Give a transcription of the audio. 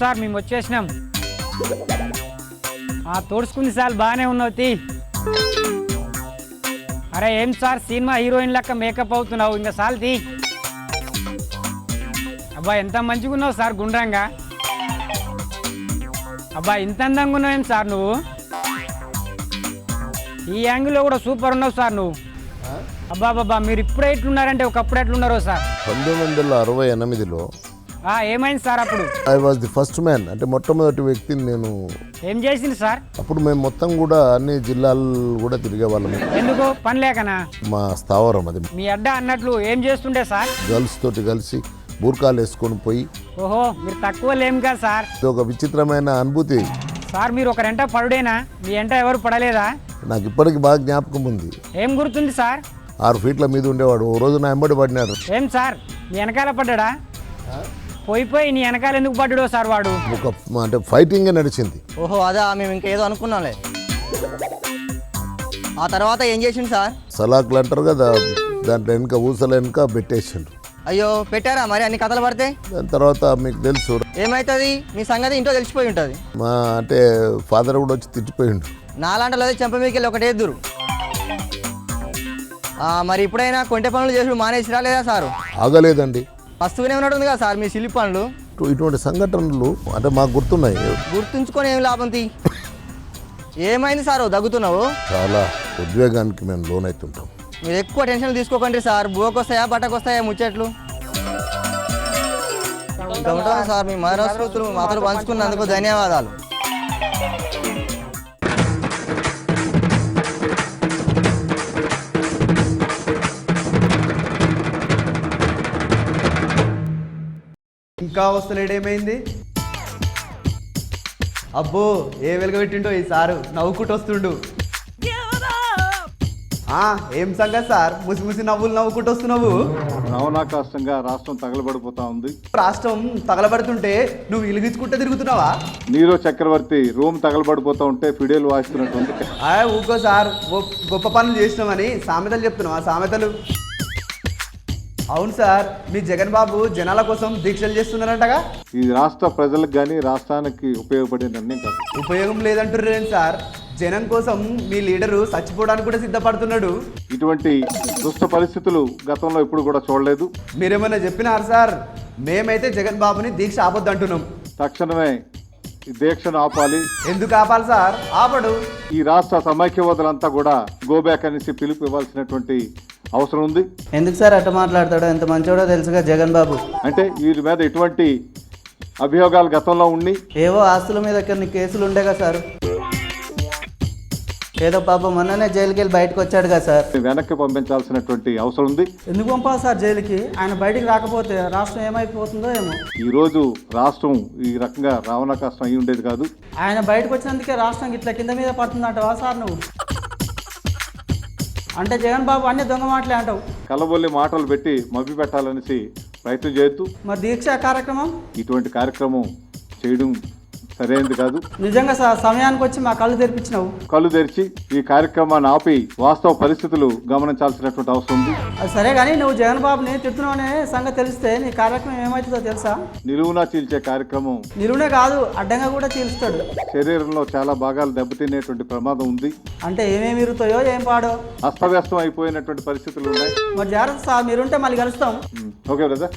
Sir మేము వచ్చేసినాం. తోడుచుకుంది sir, బాగానే ఉన్నావు తీ. అరే ఏం సార్ సినిమా హీరోయిన్ లెక్క మేకప్ అవుతున్నావు, ఇంకా సార్ తీ. అబ్బా ఎంత మంచిగా ఉన్నావు సార్ గుండ్రంగా. అబ్బా ఇంత అందంగా ఉన్నావు ఏం సార్ నువ్వు. ఈ యాంగిల్లో కూడా సూపర్ ఉన్నావు సార్ నువ్వు. అబ్బా బాబా మీరు ఇప్పుడే ఎట్లున్నారంటే ఒకప్పుడు ఎట్లున్నారో సార్. 1968లో ఏమైంది సార్ అప్పుడు? I was the first man, అంటే మొట్టమొదటి వ్యక్తిని నేను. ఏం చేసింది సార్? అప్పుడు మేము మొత్తం కూడా అన్ని జిల్లాలు కూడా తిరిగే వాళ్ళము. ఎందుకు పని లేకనా? మా స్థావరం అది. మీ అడ్డ అన్నట్లు ఏం చేస్తుండే సార్? గర్ల్స్ తోటి కలిసి బూర్కాలు వేసుకొని పోయి. ఓహో మీరు తక్కువ లేం కదా సార్. ఇది ఒక విచిత్రమైన అనుభూతి సార్. మీరు ఒకరంట పడుడేనా, మీ ఎంట ఎవరు పడలేదా? నాకు ఇప్పటికి బాగా జ్ఞాపకం ఉంది. ఏం గుర్తుంది సార్? 6 ఫీట్ల మీద ఉండేవాడు. ఓ రోజు నా ఎంబడి పడినాడు. ఏం సార్ మీ వెనకాల పడ్డా? పోయి నీ వెనకాల ఎందుకు పడ్డాడో సార్ వాడు? ఒక అంటే ఫైటింగ్ నడిచింది. ఓహో అదా, మేము ఇంకేదో అనుకున్నాంలే. ఆ తర్వాత ఏం చేసిండు సార్? సలాకులు అంటారు కదా, దాంట్లో వెనుక ఊసల వెనుక పెట్టేసిండు. అయ్యో పెట్టారా మరి అన్ని కథలు పడితే? దాని తర్వాత మీకు తెలుసు ఏమవుతుంది మీ సంగతి ఇంట్లో తెలిసిపోయి ఉంటుంది. మా అంటే ఫాదర్ కూడా వచ్చి తిట్టిపోయిండు. నాలాంటలో చెంప మీకెళ్ళి ఒకటే ఎదురు. మరి ఇప్పుడైనా కొంటె పనులు చేసుడు మానేసిరా లేదా సారు? ఆగలేదండి, వస్తువునే ఉన్నట్టుంది కదా సార్ మీ సిల్లి పనులు. ఇటువంటి సంఘటనలు అంటే మాకు గుర్తున్నాయి. గుర్తుంచుకొని ఏం లాభం తీ. ఏమైంది సారు దగ్గుతున్నావు? చాలా ఉద్వేగానికి మేము లోనవుతుంటాం. మీరు ఎక్కువ టెన్షన్ తీసుకోకండి సార్. బువకొస్తాయా బట్టకొస్తాయా ముచ్చట్లు. ఇంకా ఉంటాను సార్. మీ మనస్ఫూర్తులు మాతో పంచుకున్నందుకు ధన్యవాదాలు. ఇంకా వస్తలేడేమైంది? అబ్బో ఏ వెలుగబెట్టిండో ఈ సారు, నవ్వుకుంటూ వస్తుండు. ఏం సంగతి సార్, ముసి ముసి నవ్వులు నవ్వుకుంటూ వస్తున్నావు? రవాణాకాష్టంగా రాష్ట్రం తగలబడిపోతా ఉంది. రాష్ట్రం తగలబడుతుంటే నువ్వు ఇలిగించుకుంటే తిరుగుతున్నావా? నీరో చక్రవర్తి రూమ్ తగలబడిపోతా ఉంటే ఫిడేలు వాయిస్తున్నట్టుంది. ఊకో సార్, గొప్ప పనులు చేసినామని సామెతలు చెప్తున్నావా? సామెతలు. అవును సార్, మీ జగన్ బాబు జనాల కోసం దీక్షలు చేస్తున్నారంటగా. ఈ రాష్ట్ర ప్రజలకు కానీ రాష్ట్రానికి ఉపయోగపడే నిర్ణయం కాదు. ఉపయోగం లేదంటున్నారు సార్. జనం కోసం మీ లీడరు చచ్చిపోవడానికి కూడా సిద్ధపడుతున్నాడు. ఇటువంటి దుష్ట పరిస్థితులు గతంలో ఎప్పుడు కూడా చూడలేదు. మీరేమన్నా చెప్పినారు సార్? మేమైతే జగన్ బాబుని దీక్ష ఆపొద్దు అంటున్నాం. తక్షణమే ఈ దీక్షను ఆపాలి. ఎందుకు ఆపాలి సార్? ఆపడు. ఈ రాష్ట్ర సమైక్యవాదులంతా కూడా గోబ్యాక్ అనేసి పిలుపు ఇవ్వాల్సినటువంటి అవసరం ఉంది. ఎందుకు సార్ అట్ట మాట్లాడతాడో? ఎంత మంచోడో తెలుసుగా జగన్ బాబు. అంటే వీరి మీద ఎటువంటి అభియోగాలు గతంలో ఉండి ఏవో ఆస్తుల మీద కొన్ని కేసులు ఉండేగా సార్. ఏదో పాపం మొన్ననే జైలుకి వెళ్ళి బయటకు వచ్చాడు కదా సార్. వెనక్కి పంపించాల్సినటువంటి అవసరం ఉంది. ఎందుకు పంపాలి సార్ జైలుకి? ఆయన బయటికి రాకపోతే రాష్ట్రం ఏమైపోతుందో ఏమో. ఈ రోజు రాష్ట్రం ఈ రకంగా రావణ కష్టం అయి ఉండేది కాదు. ఆయన బయటకు వచ్చినందుకే రాష్ట్రం ఇట్లా కింద మీద పడుతుందంటవా సార్ నువ్వు? అంటే జగన్ బాబు అన్ని దొంగ మాటలే అంటావు. కలబొల్లి మాటలు పెట్టి మభ్య పెట్టాలనేసి ప్రయత్నం చేయొద్దు. మరి దీక్ష కార్యక్రమం ఇటువంటి కార్యక్రమం చేయడం సరైనది కాదు. నిజంగా సార్ సమయానికి వచ్చి మా కళ్ళు తెరిపించినావు. కళ్ళు తెరిచి ఈ కార్యక్రమాన్ని ఆపి వాస్తవ పరిస్థితులు గమనించాల్సినటువంటి అవసరం ఉంది. అది సరే కానీ నువ్వు జగన్ బాబుని తిడుతున్నావనే సంగతి తెలిస్తే నీ కార్యక్రమం ఏమవుతుందో తెలుసా? నిలువునా చీల్చే కార్యక్రమం. నిలువునే కాదు అడ్డంగా కూడా చీల్స్తాడు. శరీరంలో చాలా భాగాలు దెబ్బతినేటువంటి ప్రమాదం ఉంది. అంటే ఏమేమి ఇరుతాయో ఏం పాడో అస్తవ్యస్తం అయిపోయినటువంటి పరిస్థితులు ఉన్నాయి. మరి జాగ్రత్త సార్, మీరుంటే మళ్ళీ కలుస్తాం. Okay brother.